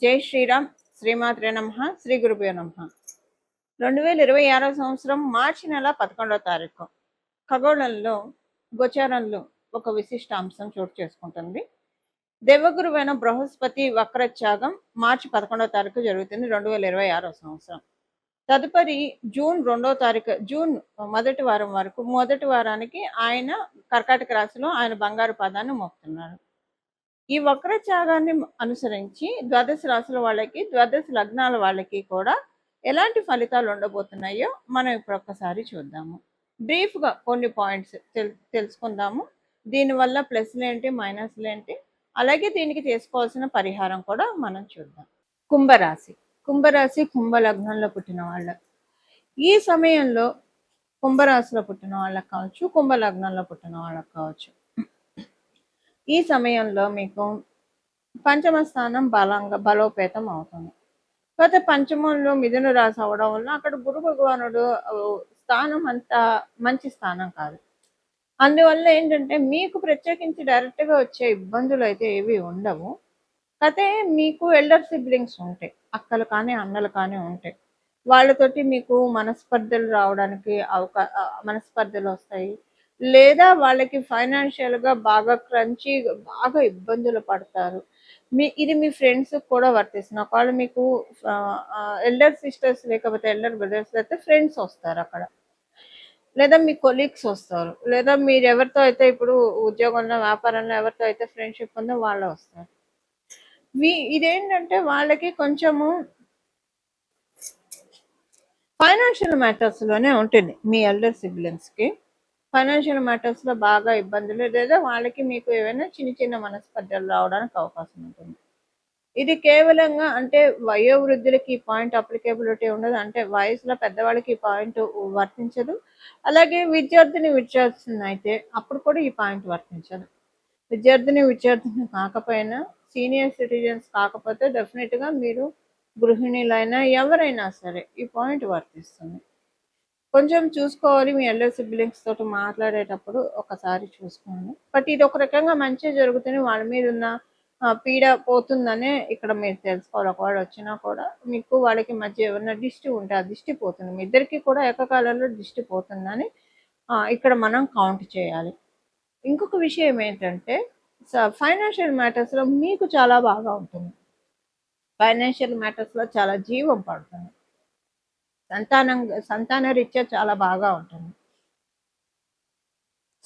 జై శ్రీరామ్. శ్రీమాత్రే నమః. శ్రీ గురుభ్యో నమః. 2026 సంవత్సరం మార్చి నెల 11వ తారీఖు ఖగోళంలో గోచారంలో ఒక విశిష్ట అంశం చోటు చేసుకుంటుంది. దేవగురువైన బృహస్పతి వక్రత్యాగం మార్చి 11వ తారీఖు జరుగుతుంది 2026 సంవత్సరం. తదుపరి జూన్ 2వ తారీఖు, జూన్ మొదటి వారం వరకు, మొదటి వారానికి ఆయన కర్కాటక రాశిలో ఆయన బంగారు పాదాన్ని మోపుతున్నారు. ఈ వక్రత్యాగాన్ని అనుసరించి ద్వాదశ రాశుల వాళ్ళకి, ద్వాదశ లగ్నాల వాళ్ళకి కూడా ఎలాంటి ఫలితాలు ఉండబోతున్నాయో మనం ఇప్పుడు ఒక్కసారి చూద్దాము. బ్రీఫ్గా కొన్ని పాయింట్స్ తెలుసుకుందాము. దీనివల్ల ప్లస్లు ఏంటి, మైనస్లు ఏంటి, అలాగే దీనికి చేసుకోవాల్సిన పరిహారం కూడా మనం చూద్దాం. కుంభరాశి. కుంభ లగ్నంలో పుట్టిన వాళ్ళ ఈ సమయంలో కుంభరాశిలో పుట్టిన వాళ్ళకి కావచ్చు, కుంభ లగ్నంలో పుట్టిన వాళ్ళకి కావచ్చు, ఈ సమయంలో మీకు పంచమ స్థానం బలోపేతం అవుతుంది. కాకపోతే పంచమంలో మిథున రాశి అవడం వల్ల అక్కడ గురు భగవానుడు స్థానం అంత మంచి స్థానం కాదు. అందువల్ల ఏంటంటే మీకు ప్రత్యేకించి డైరెక్ట్గా వచ్చే ఇబ్బందులు అయితే ఏవి ఉండవు. అయితే మీకు ఎల్డర్ సిబ్లింగ్స్ ఉంటాయి, అక్కలు కానీ అన్నలు కానీ ఉంటాయి. వాళ్ళతోటి మీకు మనస్పర్ధలు రావడానికి మనస్పర్ధలు వస్తాయి. లేదా వాళ్ళకి ఫైనాన్షియల్గా బాగా బాగా ఇబ్బందులు పడతారు. ఇది మీ ఫ్రెండ్స్ కూడా వర్తిస్తుంది. ఒకవేళ మీకు ఎల్డర్ సిస్టర్స్ లేకపోతే ఎల్డర్ బ్రదర్స్ అయితే ఫ్రెండ్స్ వస్తారు అక్కడ, లేదా మీ కొలీగ్స్ వస్తారు, లేదా మీరు ఎవరితో అయితే ఇప్పుడు ఉద్యోగంలో వ్యాపారంలో ఎవరితో అయితే ఫ్రెండ్షిప్ ఉందో వాళ్ళు వస్తారు. ఇదేంటంటే వాళ్ళకి కొంచెము ఫైనాన్షియల్ మ్యాటర్స్లోనే ఉంటుంది. మీ ఎల్డర్ సిబ్లింగ్స్కి ఫైనాన్షియల్ మ్యాటర్స్లో బాగా ఇబ్బందులు, లేదా వాళ్ళకి మీకు ఏమైనా చిన్న చిన్న మనస్పర్ధలు రావడానికి అవకాశం ఉంటుంది. ఇది కేవలంగా అంటే వయోవృద్ధులకి ఈ పాయింట్ అప్లికేబిలిటీ ఉండదు. అంటే వయసులో పెద్దవాళ్ళకి ఈ పాయింట్ వర్తించదు. అలాగే విద్యార్థిని అయితే అప్పుడు కూడా ఈ పాయింట్ వర్తించదు. విద్యార్థిని కాకపోయినా, సీనియర్ సిటిజన్స్ కాకపోతే డెఫినెట్గా మీరు గృహిణీలైనా ఎవరైనా సరే ఈ పాయింట్ వర్తిస్తుంది. కొంచెం చూసుకోవాలి. మీ ఎల్డర్ సిబ్లింగ్స్ తోటి మాట్లాడేటప్పుడు ఒకసారి చూసుకోండి. బట్ ఇది ఒక రకంగా మంచి జరుగుతుంది, వాళ్ళ మీద ఉన్న పీడ పోతుందనే ఇక్కడ మీరు తెలుసుకోవాలి. ఒకవేళ వచ్చినా కూడా మీకు వాళ్ళకి మధ్య ఏమన్నా దిష్టి ఉంటే ఆ దిష్టి పోతుంది. మీ ఇద్దరికి కూడా ఏకకాలంలో దిష్టి పోతుందని ఇక్కడ మనం కౌంట్ చేయాలి. ఇంకొక విషయం ఏంటంటే ఫైనాన్షియల్ మ్యాటర్స్లో మీకు చాలా బాగా ఉంటుంది. ఫైనాన్షియల్ మ్యాటర్స్లో చాలా జీవం పడుతుంది. సంతాన రీత్యా చాలా బాగా ఉంటుంది.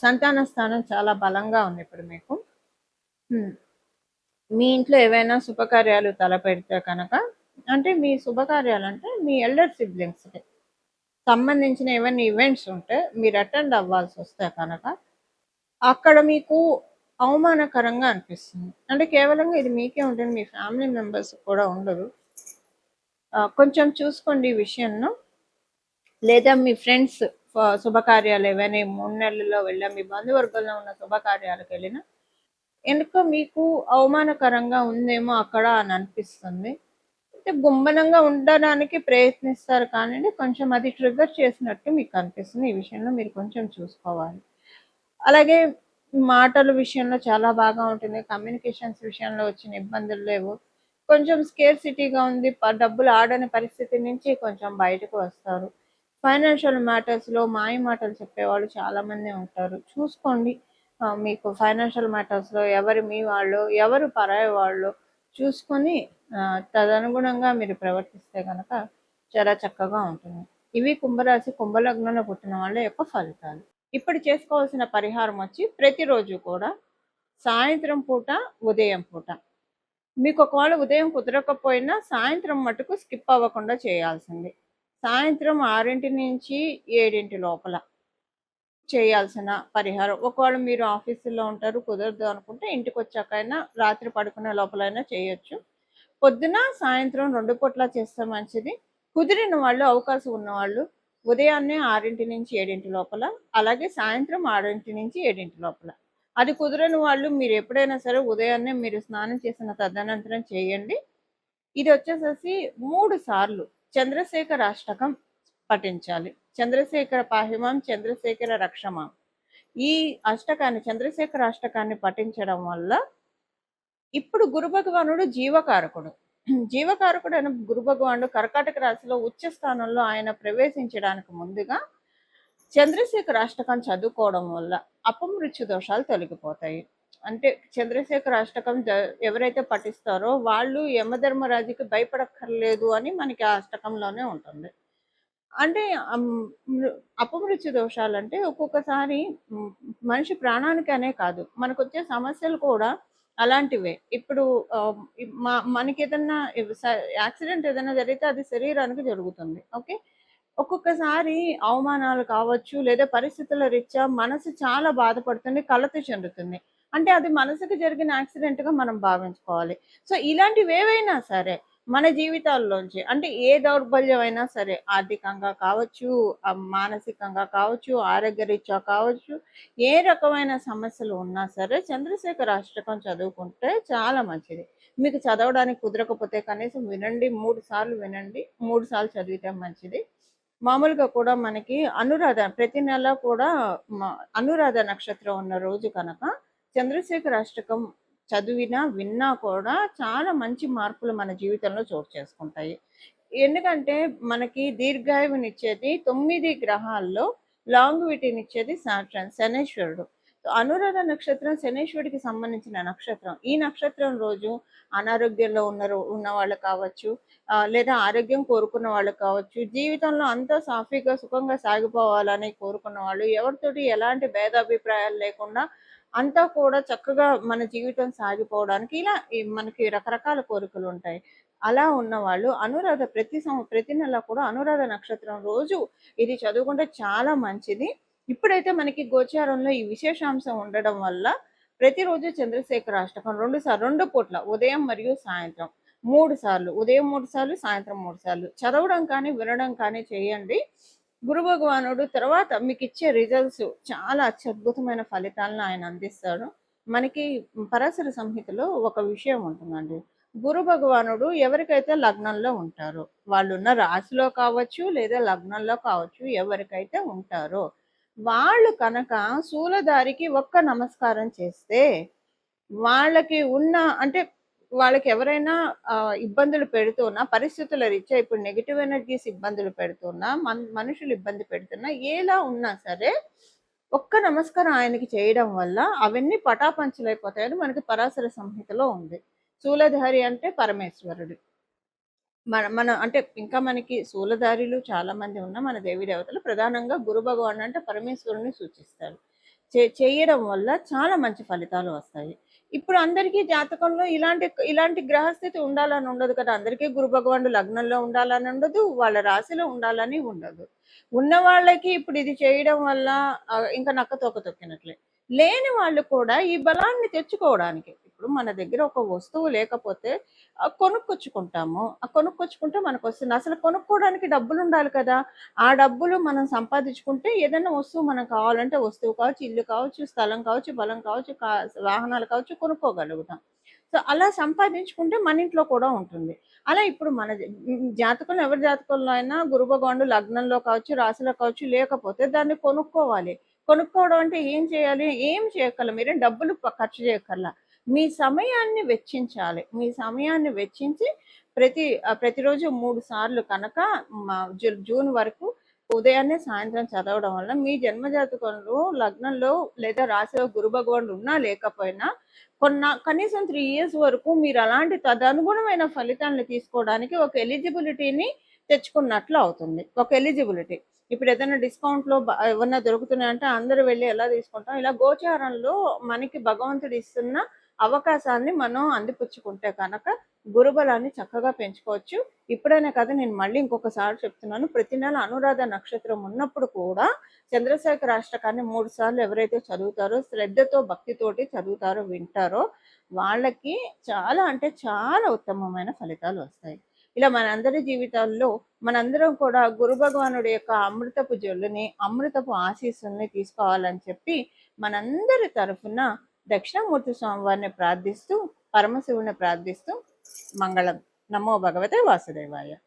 సంతాన స్థానం చాలా బలంగా ఉంది. ఇప్పుడు మీకు మీ ఇంట్లో ఏవైనా శుభకార్యాలు తలపెడితే కనుక, అంటే మీ శుభకార్యాలు అంటే మీ ఎల్డర్ సిబ్లింగ్స్కి సంబంధించిన ఏమైనా ఈవెంట్స్ ఉంటే మీరు అటెండ్ అవ్వాల్సి వస్తే కనుక అక్కడ మీకు అవమానకరంగా అనిపిస్తుంది. అంటే కేవలంగా ఇది మీకే ఉంటుంది, మీ ఫ్యామిలీ మెంబర్స్ కూడా ఉండదు. కొంచెం చూసుకోండి ఈ విషయంలో. లేదా మీ ఫ్రెండ్స్ శుభకార్యాలు ఏవైనా 3 నెలల్లో వెళ్ళా, మీ బంధువర్గంలో ఉన్న శుభకార్యాలకు వెళ్ళినా ఎందుకో మీకు అవమానకరంగా ఉందేమో అక్కడ అని అనిపిస్తుంది. అంటే గుమ్మనంగా ఉండడానికి ప్రయత్నిస్తారు కానీ కొంచెం అది ట్రిగర్ చేసినట్టు మీకు అనిపిస్తుంది. ఈ విషయంలో మీరు కొంచెం చూసుకోవాలి. అలాగే మాటల విషయంలో చాలా బాగా ఉంటుంది. కమ్యూనికేషన్స్ విషయంలో వచ్చిన ఇబ్బందులు లేవు. కొంచెం స్కేర్సిటీగా ఉంది. డబ్బులు ఆడని పరిస్థితి నుంచి కొంచెం బయటకు వస్తారు. ఫైనాన్షియల్ మ్యాటర్స్లో మాయ మాటలు చెప్పేవాళ్ళు చాలామంది ఉంటారు. చూసుకోండి. మీకు ఫైనాన్షియల్ మ్యాటర్స్లో ఎవరు మీ వాళ్ళు, ఎవరు పరాయి వాళ్ళు చూసుకొని తదనుగుణంగా మీరు ప్రవర్తిస్తే కనుక చాలా చక్కగా ఉంటుంది. ఇవి కుంభరాశి కుంభలగ్నంలో పుట్టిన వాళ్ళ యొక్క ఫలితాలు. ఇప్పుడు చేసుకోవాల్సిన పరిహారం వచ్చి ప్రతిరోజు కూడా సాయంత్రం పూట, ఉదయం పూట, మీకు ఒకవేళ ఉదయం కుదరకపోయినా సాయంత్రం మటుకు స్కిప్ అవ్వకుండా చేయాల్సింది. సాయంత్రం 6 నుంచి 7 లోపల చేయాల్సిన పరిహారం. ఒకవేళ మీరు ఆఫీసులో ఉంటారు, కుదరదు అనుకుంటే ఇంటికి వచ్చాకైనా రాత్రి పడుకునే లోపలైనా చేయొచ్చు. పొద్దున సాయంత్రం 2 పూట్ల చేస్తే మంచిది. కుదిరిన వాళ్ళు, అవకాశం ఉన్నవాళ్ళు ఉదయాన్నే 6 నుంచి 7 లోపల, అలాగే సాయంత్రం 6 నుంచి 7 లోపల. అది కుదరని వాళ్ళు మీరు ఎప్పుడైనా సరే ఉదయాన్నే మీరు స్నానం చేసిన తదనంతరం చేయండి. ఇది వచ్చేసేసి 3 సార్లు చంద్రశేఖర అష్టకం పఠించాలి. చంద్రశేఖర పాహిమాం, చంద్రశేఖర రక్షమాం, ఈ అష్టకాన్ని, చంద్రశేఖర అష్టకాన్ని పఠించడం వల్ల ఇప్పుడు గురు భగవానుడు జీవకారకుడు. జీవకారకుడైన గురు భగవానుడు కర్కాటక రాశిలో ఉచ్చ స్థానంలో ఆయన ప్రవేశించడానికి ముందుగా చంద్రశేఖర అష్టకం చదువుకోవడం వల్ల అపమృత్యు దోషాలు తొలగిపోతాయి. అంటే చంద్రశేఖర అష్టకం ఎవరైతే పఠిస్తారో వాళ్ళు యమధర్మరాజుకి భయపడక్కర్లేదు అని మనకి ఆ అష్టకంలోనే ఉంటుంది. అంటే అపమృత్యు దోషాలంటే ఒక్కొక్కసారి మనిషి ప్రాణానికనే కాదు, మనకొచ్చే సమస్యలు కూడా అలాంటివే. ఇప్పుడు మనకేదన్నా యాక్సిడెంట్ ఏదైనా జరిగితే అది శరీరానికి జరుగుతుంది. ఓకే. ఒక్కొక్కసారి అవమానాలు కావచ్చు, లేదా పరిస్థితుల రీత్యా మనసు చాలా బాధపడుతుంది, కలత చెందుతుంది. అంటే అది మనసుకు జరిగిన యాక్సిడెంట్‌గా మనం భావించుకోవాలి. సో, ఇలాంటివేవైనా సరే మన జీవితాల్లోంచి అంటే ఏ దౌర్బల్యం అయినా సరే, ఆర్థికంగా కావచ్చు, మానసికంగా కావచ్చు, ఆరోగ్యరీత్యా కావచ్చు, ఏ రకమైన సమస్యలు ఉన్నా సరే చంద్రశేఖర అష్టకం చదువుకుంటే చాలా మంచిది. మీకు చదవడానికి కుదరకపోతే కనీసం వినండి, 3 సార్లు వినండి. 3 సార్లు చదివితే మంచిది. మామూలుగా కూడా మనకి అనురాధ ప్రతి నెల కూడా అనురాధ నక్షత్రం ఉన్న రోజు కనుక చంద్రశేఖర అష్టకం చదివినా విన్నా కూడా చాలా మంచి మార్పులు మన జీవితంలో చోటు చేసుకుంటాయి. ఎందుకంటే మనకి దీర్ఘాయువునిచ్చేది 9 గ్రహాల్లో లాంగ్విటీనిచ్చేది సాటర్న్, శనేశ్వరుడు. అనురాధ నక్షత్రం శనేశ్వరుడికి సంబంధించిన నక్షత్రం. ఈ నక్షత్రం రోజు అనారోగ్యంలో ఉన్న వాళ్ళు కావచ్చు, లేదా ఆరోగ్యం కోరుకున్న వాళ్ళు కావచ్చు, జీవితంలో అంతా సాఫీగా సుఖంగా సాగిపోవాలని కోరుకున్న వాళ్ళు, ఎవరితోటి ఎలాంటి భేదాభిప్రాయాలు లేకుండా అంతా కూడా చక్కగా మన జీవితం సాగిపోవడానికి ఇలా మనకి రకరకాల కోరికలు ఉంటాయి. అలా ఉన్నవాళ్ళు అనురాధ ప్రతి నెల కూడా అనురాధ నక్షత్రం రోజు ఇది చదువుకుంటే చాలా మంచిది. ఇప్పుడైతే మనకి గోచారంలో ఈ విశేషాంశం ఉండడం వల్ల ప్రతిరోజు చంద్రశేఖర అష్టకం 2 పూట్ల ఉదయం మరియు సాయంత్రం 3 సార్లు, ఉదయం 3 సార్లు, సాయంత్రం 3 సార్లు చదవడం కానీ వినడం కానీ చేయండి. గురు భగవానుడు తర్వాత మీకు ఇచ్చే రిజల్ట్స్ చాలా అత్యద్భుతమైన ఫలితాలను ఆయన అందిస్తాడు. మనకి పరాశర సంహితలో ఒక విషయం ఉంటుందండి. గురు భగవానుడు ఎవరికైతే లగ్నంలో ఉంటారో, వాళ్ళున్న రాశిలో కావచ్చు లేదా లగ్నంలో కావచ్చు, ఎవరికైతే ఉంటారో వాళ్ళు కనుక శూలధారికి ఒక్క నమస్కారం చేస్తే వాళ్ళకి ఉన్న అంటే వాళ్ళకి ఎవరైనా ఇబ్బందులు పెడుతున్నా, పరిస్థితుల రీత్యా ఇప్పుడు నెగిటివ్ ఎనర్జీస్ ఇబ్బందులు పెడుతున్నా, మనుషులు ఇబ్బంది పెడుతున్నా, ఎలా ఉన్నా సరే ఒక్క నమస్కారం ఆయనకి చేయడం వల్ల అవన్నీ పటాపంచలైపోతాయని మనకి పరాశర సంహితలో ఉంది. శూలధారి అంటే పరమేశ్వరుడు. మన అంటే ఇంకా మనకి శూలధారులు చాలా మంది ఉన్న మన దేవీ దేవతలు ప్రధానంగా గురు భగవాన్ అంటే పరమేశ్వరుని సూచిస్తారు. చేయడం వల్ల చాలా మంచి ఫలితాలు వస్తాయి. ఇప్పుడు అందరికీ జాతకంలో ఇలాంటి గ్రహస్థితి ఉండాలని ఉండదు కదా. అందరికీ గురు భగవానుడు లగ్నంలో ఉండాలని ఉండదు, వాళ్ళ రాశిలో ఉండాలని ఉండదు. ఉన్న వాళ్ళకి ఇప్పుడు ఇది చేయడం వల్ల ఇంకా నక్కతోక తొక్కినట్లే. లేని వాళ్ళు కూడా ఈ బలాన్ని తెచ్చుకోవడానికి, ఇప్పుడు మన దగ్గర ఒక వస్తువు లేకపోతే కొనుక్కొచ్చుకుంటాము. కొనుక్కొచ్చుకుంటే మనకు వస్తుంది. అసలు కొనుక్కోవడానికి డబ్బులు ఉండాలి కదా. ఆ డబ్బులు మనం సంపాదించుకుంటే ఏదైనా వస్తువు మనం కావాలంటే వస్తువు కావచ్చు, ఇల్లు కావచ్చు, స్థలం కావచ్చు, బలం కావచ్చు, వాహనాలు కావచ్చు, కొనుక్కోగలుగుతాం. సో అలా సంపాదించుకుంటే మన ఇంట్లో కూడా ఉంటుంది. అలా ఇప్పుడు మన జాతకంలో ఎవరి జాతకంలో అయినా గురు భగవానుడు లగ్నంలో కావచ్చు, రాశిలో కావచ్చు లేకపోతే దాన్ని కొనుక్కోవాలి. కొనుక్కోవడం అంటే ఏం చేయాలి? ఏం చేయక్కర్ల, మీరేం డబ్బులు ఖర్చు చేయక్కర్లా. మీ సమయాన్ని వెచ్చించాలి. మీ సమయాన్ని వెచ్చించి ప్రతిరోజు 3 సార్లు కనుక జూన్ వరకు ఉదయాన్నే సాయంత్రం చదవడం వల్ల మీ జన్మజాతకంలో లగ్నంలో లేదా రాశిలో గురు భగవానుడు ఉన్నా లేకపోయినా కనీసం 3 years వరకు మీరు అలాంటి తదనుగుణమైన ఫలితాలను తీసుకోవడానికి ఒక ఎలిజిబిలిటీని తెచ్చుకున్నట్లు అవుతుంది. ఒక ఎలిజిబిలిటీ. ఇప్పుడు ఏదైనా డిస్కౌంట్లో ఏమన్నా దొరుకుతున్నాయంటే అందరూ వెళ్ళి ఎలా తీసుకుంటాం, ఇలా గోచారంలో మనకి భగవంతుడు ఇస్తున్న అవకాశాన్ని మనం అందిపుచ్చుకుంటే కనుక గురుబలాన్ని చక్కగా పెంచుకోవచ్చు. ఇప్పుడైనా కదా, నేను మళ్ళీ ఇంకొకసారి చెప్తున్నాను, ప్రతి నెల అనురాధ నక్షత్రం ఉన్నప్పుడు కూడా చంద్రశేఖర అష్టకాన్ని 3 సార్లు ఎవరైతే చదువుతారో, శ్రద్ధతో భక్తితోటి చదువుతారో వింటారో వాళ్ళకి చాలా అంటే చాలా ఉత్తమమైన ఫలితాలు వస్తాయి. ఇలా మనందరి జీవితాల్లో మనందరం కూడా గురు భగవానుడి యొక్క అమృతపు జల్లుని, అమృతపు ఆశీస్సుల్ని తీసుకోవాలని చెప్పి మనందరి తరఫున దక్షిణామూర్తి స్వామివారిని ప్రార్థిస్తూ, పరమశివుని ప్రార్థిస్తూ మంగళం. నమో భగవతే వాసుదేవాయ.